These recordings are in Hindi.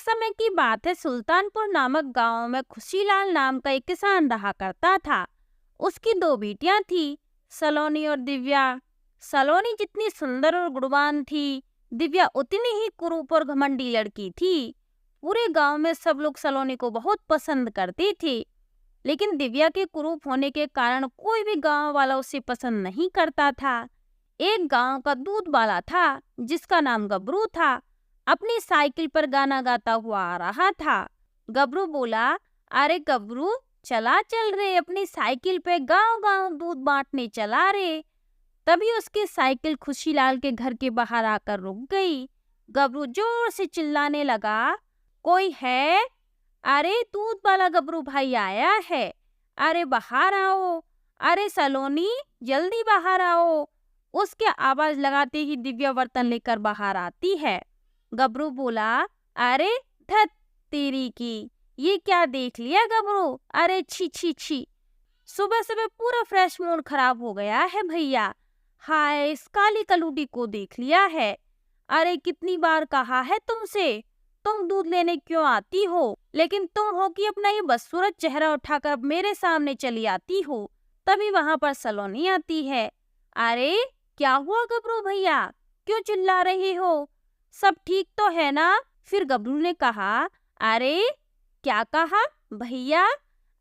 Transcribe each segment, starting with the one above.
समय की बात है, सुल्तानपुर नामक गांव में खुशीलाल नाम का एक किसान रहा करता था। उसकी दो बेटियां थी, सलोनी और दिव्या। सलोनी जितनी सुंदर और गुणवान थी, दिव्या उतनी ही कुरूप और घमंडी लड़की थी। पूरे गांव में सब लोग सलोनी को बहुत पसंद करते थे, लेकिन दिव्या के कुरूप होने के कारण कोई भी गांव वाला उसे पसंद नहीं करता था। एक गांव का दूध वाला था जिसका नाम गबरू था। अपनी साइकिल पर गाना गाता हुआ आ रहा था। गबरू बोला, अरे गबरू, चला चल रे, अपनी साइकिल पे गांव गांव दूध बांटने चला रे। तभी उसकी साइकिल खुशीलाल के घर के बाहर आकर रुक गई। गबरू जोर से चिल्लाने लगा, कोई है? अरे दूध वाला गबरू भाई आया है, अरे बाहर आओ, अरे सलोनी जल्दी बाहर आओ। उसके आवाज लगाते ही दिव्या बर्तन लेकर बाहर आती है। गबरू बोला, अरे धत तेरी की, ये क्या देख लिया गबरू? अरे छी छी छी, सुबह सुबह पूरा फ्रेश मूड खराब हो गया है भैया। हाय, इस काली कलूटी को देख लिया है। अरे कितनी बार कहा है तुमसे, तुम दूध लेने क्यों आती हो, लेकिन तुम हो कि अपना ये बदसूरत चेहरा उठाकर अब मेरे सामने चली आती हो। तभी वहां पर सलोनी आती है। अरे क्या हुआ गबरू भैया, क्यों चिल्ला रही हो? सब ठीक तो है ना? फिर गबरू ने कहा, अरे क्या कहा भैया?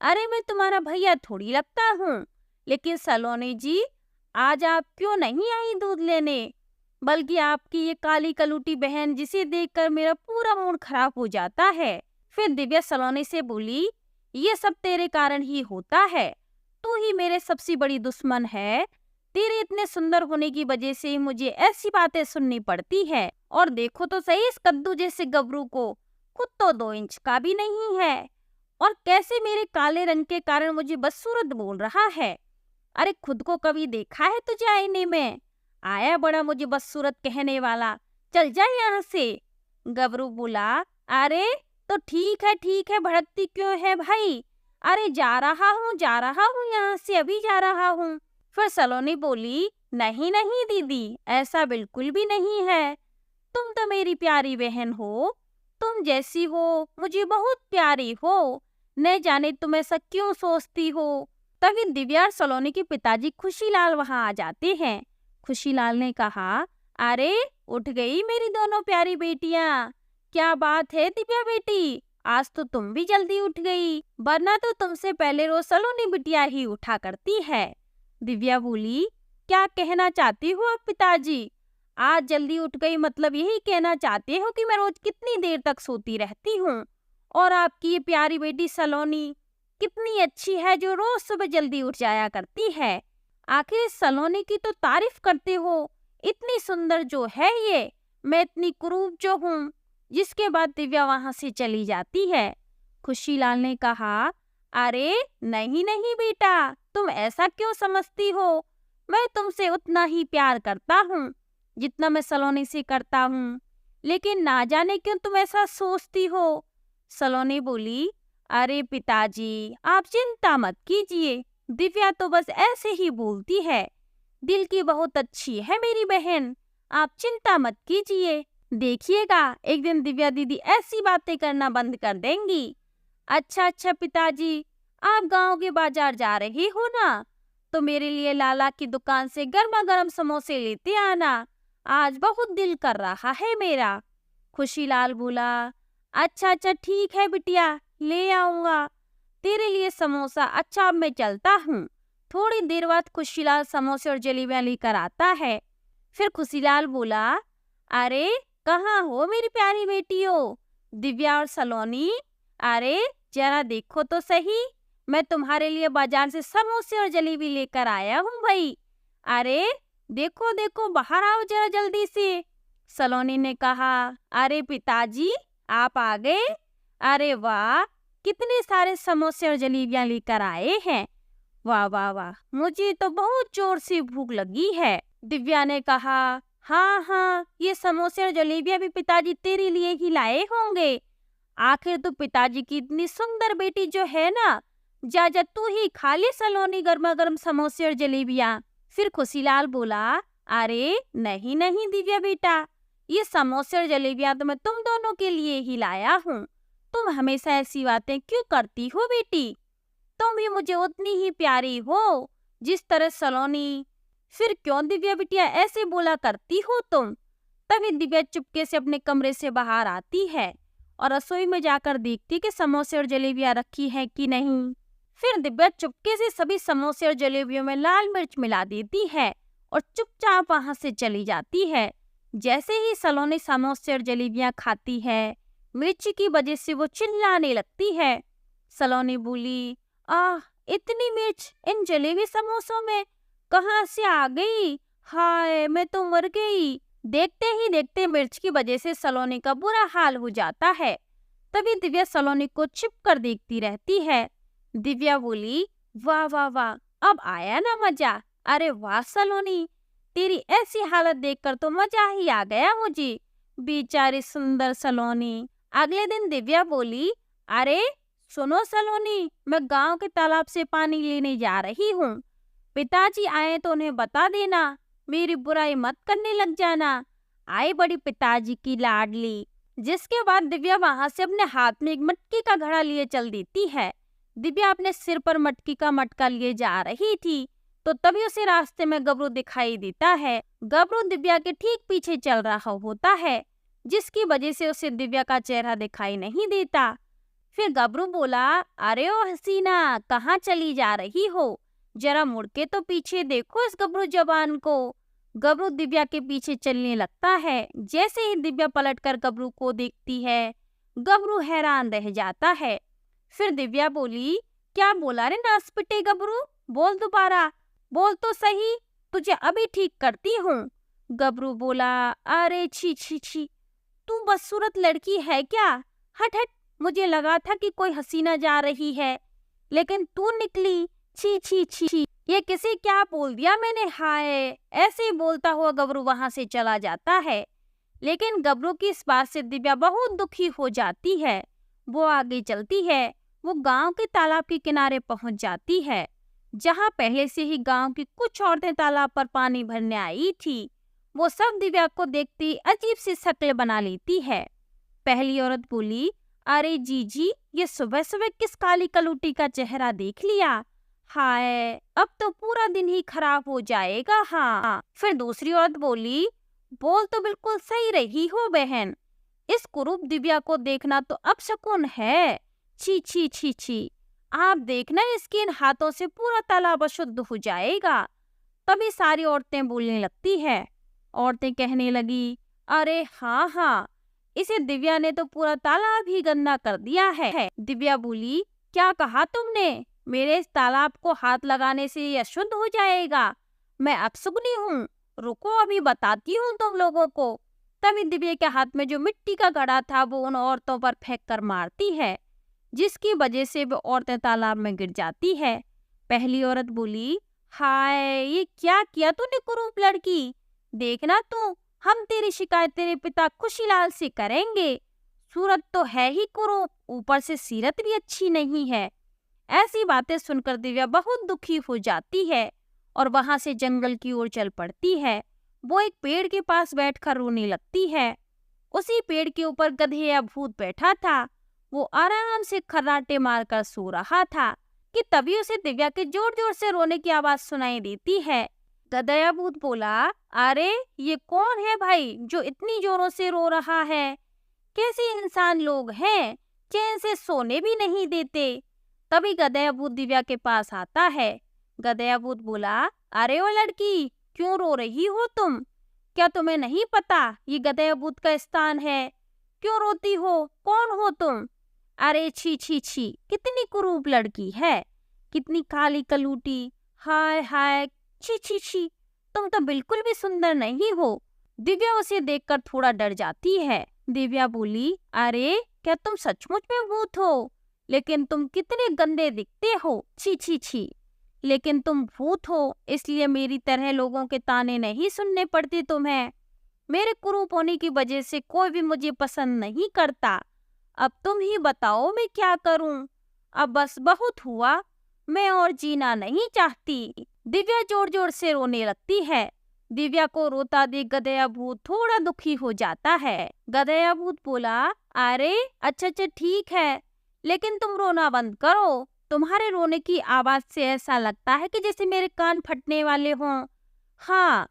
अरे मैं तुम्हारा भैया थोड़ी लगता हूँ। लेकिन सलोनी जी, आज आप क्यों नहीं आई दूध लेने, बल्कि आपकी ये काली कलूटी बहन, जिसे देखकर मेरा पूरा मूड खराब हो जाता है। फिर दिव्या सलोनी से बोली, ये सब तेरे कारण ही होता है, तू ही मेरे सबसे बड़ी दुश्मन है। तेरे इतने सुंदर होने की वजह से मुझे ऐसी बातें सुननी पड़ती है। और देखो तो सही इस कद्दू जैसे गबरू को, खुद तो 2 इंच का भी नहीं है, और कैसे मेरे काले रंग के कारण मुझे बदसूरत बोल रहा है। अरे खुद को कभी देखा है तुझे आईने में? आया बड़ा मुझे बदसूरत कहने वाला, चल जा यहाँ से। गबरू बोला, अरे तो ठीक है, भड़कती क्यों है भाई? अरे जा रहा हूँ यहाँ से, अभी जा रहा हूँ। फिर सलोनी बोली, नहीं नहीं दीदी, ऐसा बिल्कुल भी नहीं है। तुम तो मेरी प्यारी बहन हो, तुम जैसी हो मुझे बहुत प्यारी हो, न जाने तुम ऐसा क्यों सोचती हो। तभी दिव्या और सलोनी के पिताजी खुशीलाल वहां आ जाते हैं। खुशीलाल ने कहा, अरे उठ गई मेरी दोनों प्यारी बेटियां, क्या बात है दिव्या बेटी, आज तो तुम भी जल्दी उठ गई, वरना तो तुमसे पहले रोज सलोनी बिटिया ही उठा करती है। दिव्या बोली, क्या कहना चाहती हो आप पिताजी? आज जल्दी उठ गई मतलब यही कहना चाहते हो कि मैं रोज कितनी देर तक सोती रहती हूँ, और आपकी ये प्यारी बेटी सलोनी कितनी अच्छी है जो रोज सुबह जल्दी उठ जाया करती है। आखिर इस सलोनी की तो तारीफ करते हो, इतनी सुंदर जो है ये, मैं इतनी कुरूप जो हूँ। जिसके बाद दिव्या वहां से चली जाती है। खुशीलाल ने कहा, अरे नहीं नहीं बेटा, तुम ऐसा क्यों समझती हो? मैं तुमसे उतना ही प्यार करता हूँ जितना मैं सलोनी से करता हूँ, लेकिन ना जाने क्यों तुम ऐसा सोचती हो। सलोनी बोली, अरे पिताजी आप चिंता मत कीजिए, दिव्या तो बस ऐसे ही बोलती है, दिल की बहुत अच्छी है मेरी बहन, आप चिंता मत कीजिए। देखिएगा एक दिन दिव्या दीदी ऐसी बातें करना बंद कर देंगी। अच्छा पिताजी, आप गांव के बाजार जा रही हो ना, तो मेरे लिए लाला की दुकान से गर्मा गर्म समोसे लेते आना, आज बहुत दिल कर रहा है मेरा। खुशीलाल बोला, अच्छा ठीक है बिटिया, ले आऊंगा तेरे लिए समोसा। अच्छा अब मैं चलता हूँ। थोड़ी देर बाद खुशीलाल समोसे और जलेबियां लेकर आता है। फिर खुशीलाल बोला, अरे कहाँ हो मेरी प्यारी बेटियों, दिव्या और सलोनी? अरे जरा देखो तो सही, मैं तुम्हारे लिए बाजार से समोसे और जलेबी लेकर आया हूँ भाई। अरे देखो देखो, बाहर आओ जरा जल्दी से। सलोनी ने कहा, अरे पिताजी आप आ गए, अरे वाह, कितने सारे समोसे और जलेबियां लेकर आए हैं। वाह वाह वाह, मुझे तो बहुत जोर से भूख लगी है। दिव्या ने कहा, हाँ, ये समोसे और जलेबियां भी पिताजी तेरे लिए ही लाए होंगे। आखिर तो पिताजी की इतनी सुंदर बेटी जो है ना, जा तू ही खा ले सलोनी गर्मा गर्म समोसे और जलेबियां। फिर खुशीलाल बोला, अरे नहीं नहीं दिव्या बेटा, ये समोसे और जलेबियां तो मैं तुम दोनों के लिए ही लाया हूँ। तुम हमेशा ऐसी बातें क्यों करती हो बेटी? तुम भी मुझे उतनी ही प्यारी हो जिस तरह सलोनी। फिर क्यों दिव्या बिटिया ऐसे बोला करती हो तुम? तभी दिव्या चुपके से अपने कमरे से बाहर आती है और रसोई में जाकर देखती कि समोसे और जलेबियां रखी है कि नहीं। फिर दिव्या चुपके से सभी समोसे और जलेबियों में लाल मिर्च मिला देती है और चुपचाप वहां से चली जाती है। जैसे ही सलोनी समोसे और जलेबियां खाती है, मिर्ची की वजह से वो चिल्लाने लगती है। सलोनी बोली, आह, इतनी मिर्च इन जलेबी समोसों में कहाँ से आ गई? हाय, मैं तो मर गई। देखते ही देखते मिर्च की वजह से सलोनी का बुरा हाल हो जाता है। तभी दिव्या सलोनी को छिप कर देखती रहती है। दिव्या बोली, वाह वाह वाह, अब आया ना मजा। अरे वाह सलोनी, तेरी ऐसी हालत देखकर तो मजा ही आ गया मुझे। बेचारी सुंदर सलोनी। अगले दिन दिव्या बोली, अरे सुनो सलोनी, मैं गांव के तालाब से पानी लेने जा रही हूँ। पिताजी आए तो उन्हें बता देना, मेरी बुराई मत करने लग जाना। आई बड़ी पिताजी की लाडली। जिसके बाद दिव्या वहां से अपने हाथ में एक मटकी का घड़ा लिए चल देती है। दिव्या अपने सिर पर मटकी का मटका लिए जा रही थी तो तभी उसे रास्ते में गबरू दिखाई देता है। गबरू दिव्या के ठीक पीछे चल रहा होता है, जिसकी वजह से उसे दिव्या का चेहरा दिखाई नहीं देता। फिर गबरू बोला, अरे ओ हसीना, कहाँ चली जा रही हो? जरा मुड़ के तो पीछे देखो इस गबरू जवान को। गबरू दिव्या के पीछे चलने लगता है। जैसे ही दिव्या पलटकर गबरू को देखती है, गबरू हैरान रह जाता है। फिर दिव्या बोली, क्या बोला रे नासपिटे गबरू? बोल दोबारा, बोल तो सही, तुझे अभी ठीक करती हूँ। गबरू बोला, अरे छी छी छी, तू बदसूरत लड़की है क्या? हट हट, मुझे लगा था कि कोई हसीना जा रही है, लेकिन तू निकली। छी छी छी, ये किसी क्या बोल दिया मैंने? हाय। ऐसे ही बोलता हुआ गबरू वहां से चला जाता है। लेकिन गबरू की इस बात से दिव्या बहुत दुखी हो जाती है। वो आगे चलती है। वो गांव के तालाब के किनारे पहुंच जाती है, जहां पहले से ही गांव की कुछ औरतें तालाब पर पानी भरने आई थी। वो सब दिव्या को देखती अजीब सी शक्ल बना लेती है। पहली औरत बोली, अरे जीजी, ये सुबह सुबह किस काली कलूटी का चेहरा देख लिया? हाय, अब तो पूरा दिन ही खराब हो जाएगा। हाँ। फिर दूसरी औरत बोली, बोल तो बिल्कुल सही रही हो बहन, इस कुरूप दिव्या को देखना तो अपशकुन है। छी छी छी छी, आप देखना इसके इन हाथों से पूरा तालाब अशुद्ध हो जाएगा। तभी सारी औरतें बोलने लगती है। औरतें कहने लगी, अरे हाँ हाँ, इसे दिव्या ने तो पूरा तालाब ही गंदा कर दिया है। दिव्या बोली, क्या कहा तुमने? मेरे इस तालाब को हाथ लगाने से ये अशुद्ध हो जाएगा? मैं अपशकुनी हूँ? रुको, अभी बताती हूँ तुम लोगों को। तभी दिव्या के हाथ में जो मिट्टी का घड़ा था वो उन औरतों पर फेंक कर मारती है, जिसकी वजह से वो औरतें तालाब में गिर जाती है। पहली औरत बोली, हाय, ये क्या किया तूने कुरूप लड़की? देखना तू, हम तेरी शिकायत तेरे पिता खुशीलाल से करेंगे। सूरत तो है ही कुरूप, ऊपर से सीरत भी अच्छी नहीं है। ऐसी बातें सुनकर दिव्या बहुत दुखी हो जाती है और वहां से जंगल की ओर चल पड़ती है। वो एक पेड़ के पास बैठकर रोने लगती है। उसी पेड़ के ऊपर गधेया भूत बैठा था। वो आराम से खर्राटे मारकर सो रहा था कि तभी उसे दिव्या के जोर जोर से रोने की आवाज सुनाई देती है। गधेया भूत बोला, अरे ये कौन है भाई जो इतनी जोरों से रो रहा है? कैसे इंसान लोग हैं, चैन से सोने भी नहीं देते। तभी गधेया भूत दिव्या के पास आता है। गधेया भूत बोला, अरे ओ लड़की, क्यों रो रही हो तुम? क्या तुम्हें नहीं पता ये गधेया भूत का स्थान है? क्यों रोती हो? कौन हो तुम? अरे छी छी छी, कितनी कुरूप लड़की है, कितनी काली कलूटी। हाय हाय, छी छी छी, तुम तो बिल्कुल भी सुंदर नहीं हो। दिव्या उसे देखकर थोड़ा डर जाती है। दिव्या बोली, अरे क्या तुम सचमुच में भूत हो? लेकिन तुम कितने गंदे दिखते हो। छी छी छी, लेकिन तुम भूत हो इसलिए मेरी तरह लोगों के ताने नहीं सुनने पड़ते तुम्हें। मेरे कुरूप होने की वजह से कोई भी मुझे पसंद नहीं करता। अब तुम ही बताओ मैं क्या करूं? अब बस बहुत हुआ, मैं और जीना नहीं चाहती। दिव्या जोर जोर से रोने लगती है। दिव्या को रोता देख गधेया भूत थोड़ा दुखी हो जाता है। गधेया भूत बोला, अरे अच्छा अच्छा ठीक है, लेकिन तुम रोना बंद करो। तुम्हारे रोने की आवाज से ऐसा लगता है कि जैसे मेरे कान फटने वाले हों। हाँ,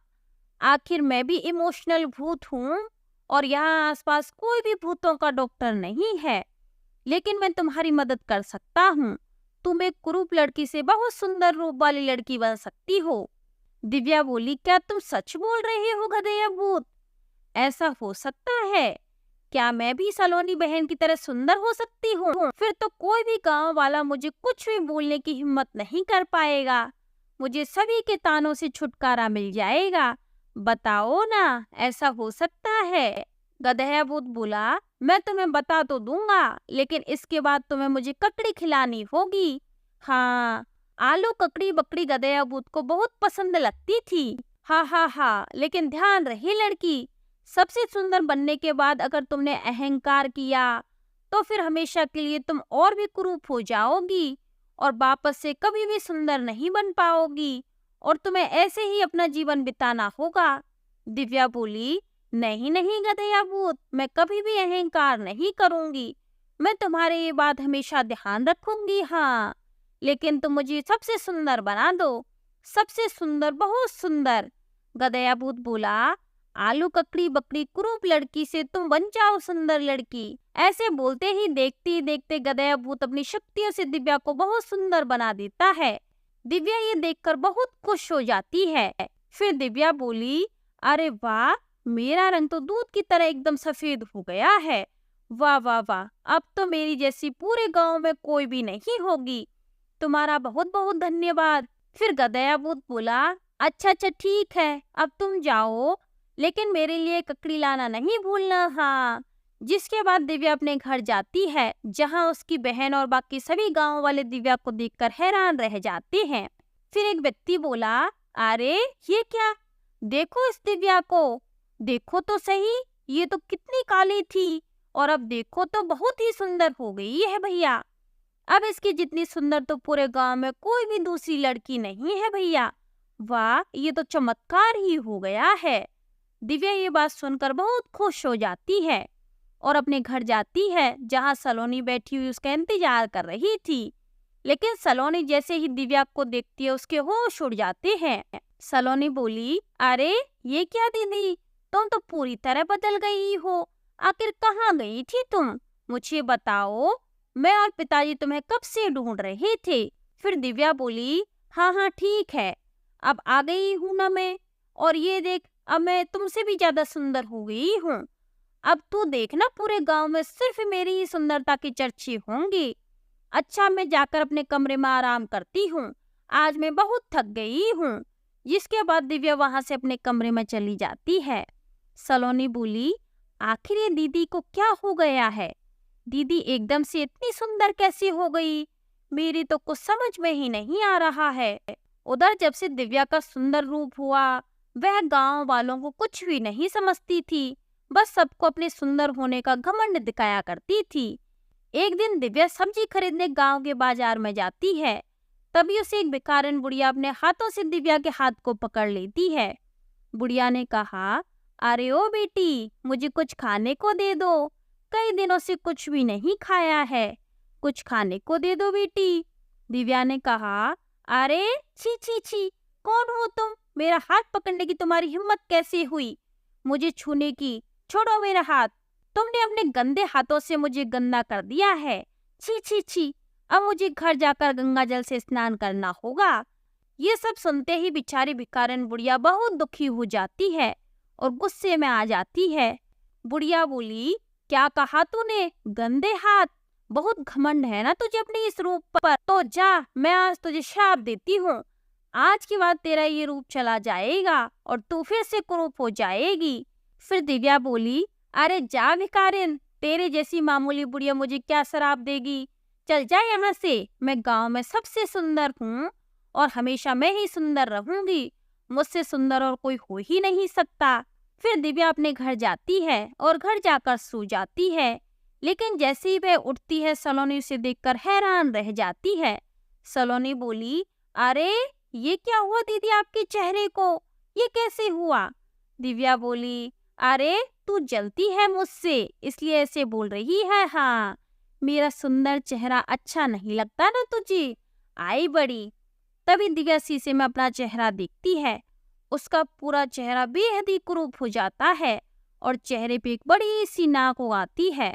आखिर मैं भी इमोशनल भूत हूँ और यहाँ आसपास कोई भी भूतों का डॉक्टर नहीं है, लेकिन मैं तुम्हारी मदद कर सकता हूँ। तुम एक कुरूप लड़की से बहुत सुंदर रूप वाली लड़की बन सकती हो। दिव्या बोली, क्या तुम सच बोल रहे हो गधेया भूत? ऐसा हो सकता है? क्या मैं भी सलोनी बहन की तरह सुंदर हो सकती हूँ? फिर तो कोई भी गांव वाला मुझे कुछ भी बोलने की हिम्मत नहीं कर पाएगा। मुझे सभी के तानों से छुटकारा मिल जाएगा। बताओ ना, ऐसा हो सकता है? गधेया भूत बोला, मैं तुम्हें बता तो दूंगा, लेकिन इसके बाद तुम्हें मुझे ककड़ी खिलानी होगी। हाँ, आलू ककड़ी बकड़ी गधेया भूत को बहुत पसंद लगती थी। हा, लेकिन ध्यान रहे लड़की, सबसे सुंदर बनने के बाद अगर तुमने अहंकार किया तो फिर हमेशा के लिए तुम और भी कुरूप हो जाओगी और वापस से कभी भी सुंदर नहीं बन पाओगी और तुम्हें ऐसे ही अपना जीवन बिताना होगा। दिव्या बोली, नहीं नहीं गधेया भूत, मैं कभी भी अहंकार नहीं करूंगी। मैं तुम्हारी ये बात हमेशा ध्यान रखूंगी। हाँ, लेकिन तुम मुझे सबसे सुंदर बना दो, सबसे सुंदर, बहुत सुंदर। गधेया भूत बोला, आलू ककड़ी बकड़ी कुरूप लड़की से तुम बन जाओ सुंदर लड़की। ऐसे बोलते ही देखते ही देखते गधेया भूत अपनी शक्तियों से दिव्या को बहुत सुंदर बना देता है। दिव्या ये देखकर बहुत खुश हो जाती है। फिर दिव्या बोली, अरे वाह, मेरा रंग तो दूध की तरह एकदम सफेद हो गया है। वाह वाह वाह, अब तो मेरी जैसी पूरे गांव में कोई भी नहीं होगी। तुम्हारा बहुत बहुत धन्यवाद। फिर गधेया भूत बोला, अच्छा अच्छा ठीक है, अब तुम जाओ, लेकिन मेरे लिए ककड़ी लाना नहीं भूलना। हाँ। जिसके बाद दिव्या अपने घर जाती है, जहाँ उसकी बहन और बाकी सभी गांव वाले दिव्या को देखकर हैरान रह जाते हैं। फिर एक व्यक्ति बोला, अरे ये क्या, देखो इस दिव्या को, देखो तो सही, ये तो कितनी काली थी और अब देखो तो बहुत ही सुंदर हो गई है भैया। अब इसकी जितनी सुंदर तो पूरे गांव में कोई भी दूसरी लड़की नहीं है भैया। वाह, ये तो चमत्कार ही हो गया है। दिव्या ये बात सुनकर बहुत खुश हो जाती है और अपने घर जाती है, जहाँ सलोनी बैठी हुई उसका इंतजार कर रही थी। लेकिन सलोनी जैसे ही दिव्या को देखती है, उसके होश उड़ जाते हैं। सलोनी बोली, अरे ये क्या दीदी, तुम तो पूरी तरह बदल गई हो। आखिर कहाँ गई थी तुम? मुझे बताओ, मैं और पिताजी तुम्हें कब से ढूंढ रहे थे। फिर दिव्या बोली, हाँ ठीक है, अब आ गई हूँ ना मैं, और ये देख, अब मैं तुमसे भी ज्यादा सुंदर हो गई हूँ। अब तू देखना, पूरे गांव में सिर्फ मेरी ही सुंदरता की चर्चा होंगी। अच्छा, मैं जाकर अपने कमरे में आराम करती हूँ, आज मैं बहुत थक गई हूँ। जिसके बाद दिव्या वहां से अपने कमरे में चली जाती है। सलोनी बोली, आखिर ये दीदी को क्या हो गया है? दीदी एकदम से इतनी सुंदर कैसे हो गई? मेरी तो कुछ समझ में ही नहीं आ रहा है। उधर जब से दिव्या का सुंदर रूप हुआ, वह गांव वालों को कुछ भी नहीं समझती थी, बस सबको अपने सुंदर होने का घमंड दिखाया करती थी। एक दिन दिव्या सब्जी खरीदने गांव के बाजार में जाती है, तभी उसे एक भिखारिन बुढ़िया अपने हाथों से दिव्या के हाथ को पकड़ लेती है। बुढ़िया ने कहा, अरे ओ बेटी, मुझे कुछ खाने को दे दो, कई दिनों से कुछ भी नहीं खाया है, कुछ खाने को दे दो बेटी। दिव्या ने कहा, अरे छी छी छी, कौन हो तुम? मेरा हाथ पकड़ने की तुम्हारी हिम्मत कैसे हुई? मुझे छूने की, छोड़ो मेरा हाथ। तुमने अपने गंदे हाथों से मुझे गंदा कर दिया है। छी छी छी, अब मुझे घर जाकर गंगा जल से स्नान करना होगा। ये सब सुनते ही बेचारी भिखारिन बुढ़िया बहुत दुखी हो जाती है और गुस्से में आ जाती है। बुढ़िया बोली, क्या कहा तूने? गंदे हाथ? बहुत घमंड है ना तुझे अपने इस रूप पर। तो जा, मैं आज तुझे श्राप देती हूँ, आज के बाद तेरा ये रूप चला जाएगा और तू फिर से कुरूप हो जाएगी। फिर दिव्या बोली, अरे जा भिखारिन, तेरे जैसी मामूली बुढ़िया मुझे क्या श्राप देगी? चल जा यहाँ से, मैं गांव में सबसे सुंदर हूँ और हमेशा मैं ही सुंदर रहूंगी, मुझसे सुंदर और कोई हो ही नहीं सकता। फिर दिव्या अपने घर जाती है और घर जाकर सो जाती है। लेकिन जैसे ही वह उठती है, सलोनी उसे देखकर हैरान रह जाती है। सलोनी बोली, अरे ये क्या हुआ दीदी आपके चेहरे को? ये कैसे हुआ? दिव्या बोली, अरे तू जलती है मुझसे इसलिए ऐसे बोल रही है। हाँ, मेरा सुंदर चेहरा अच्छा नहीं लगता ना तुझे? आई बड़ी। तभी दिव्या शीशे में अपना चेहरा देखती है। उसका पूरा चेहरा बेहद ही कुरूप हो जाता है और चेहरे पे एक बड़ी सी नाक उगाती है।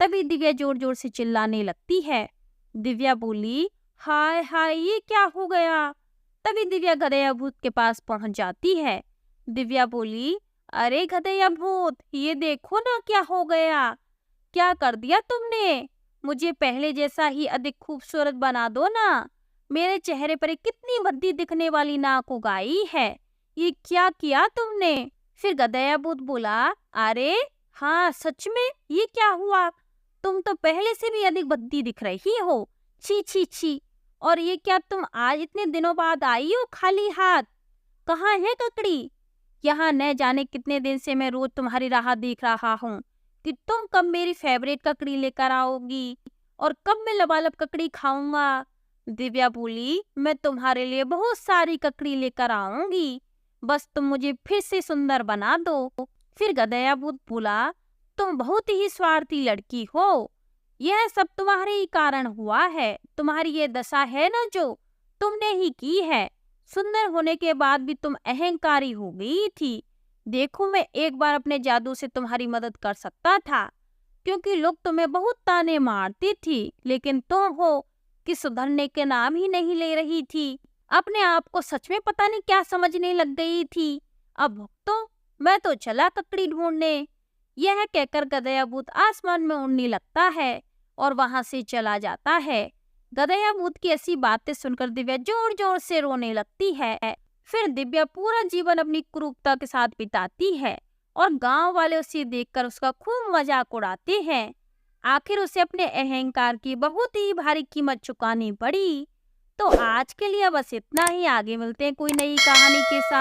तभी दिव्या जोर जोर से चिल्लाने लगती है। दिव्या बोली, हाय हाय ये क्या हो गया? तभी दिव्या गधेया भूत के पास पहुंच जाती है। दिव्या बोली, अरे गधेया भूत, ये देखो ना क्या हो गया। क्या कर दिया तुमने? मुझे पहले जैसा ही अधिक खूबसूरत बना दो ना। मेरे चेहरे पर एक कितनी भद्दी दिखने वाली नाक उगाई है। ये क्या किया तुमने? फिर गधेया भूत बोला, अरे हाँ सच में ये क्या हुआ? तुम तो पहले से भी अधिक भद्दी दिख रही हो। छी छी छी। और ये क्या तुम आज इतने दिनों बाद आई हो खाली हाथ? कहाँ है ककड़ी? यहाँ न जाने कितने दिन से मैं रोज तुम्हारी राह देख रहा हूँ कि तुम कब मेरी फेवरेट ककड़ी लेकर आओगी और कब मैं लबालब ककड़ी खाऊंगा। दिव्या बोली, मैं तुम्हारे लिए बहुत सारी ककड़ी लेकर आऊंगी, बस तुम मुझे फिर से सुंदर बना दो। फिर गधेया भूत बोला, तुम बहुत ही स्वार्थी लड़की हो। यह सब तुम्हारे ही कारण हुआ है। तुम्हारी ये दशा है ना जो तुमने ही की है। सुंदर होने के बाद भी तुम अहंकारी हो गई थी। देखो मैं एक बार अपने जादू से तुम्हारी मदद कर सकता था, क्योंकि लोग तुम्हें बहुत ताने मारती थी, लेकिन तुम हो कि सुधरने के नाम ही नहीं ले रही थी। अपने आप को सच में पता नहीं क्या समझने लग गई थी। अब भुगतो, मैं तो चला ककड़ी ढूंढने। यह कहकर गधेया भूत आसमान में उड़ने लगता है और वहां से चला जाता है। गधेया भूत की ऐसी बातें सुनकर दिव्या जोर जोर से रोने लगती है। फिर दिव्या पूरा जीवन अपनी क्रूरता के साथ बिताती है और गांव वाले उसे देखकर उसका खूब मजाक उड़ाते हैं। आखिर उसे अपने अहंकार की बहुत ही भारी कीमत चुकानी पड़ी। तो आज के लिए बस इतना ही। आगे मिलते हैं कोई नई कहानी के साथ।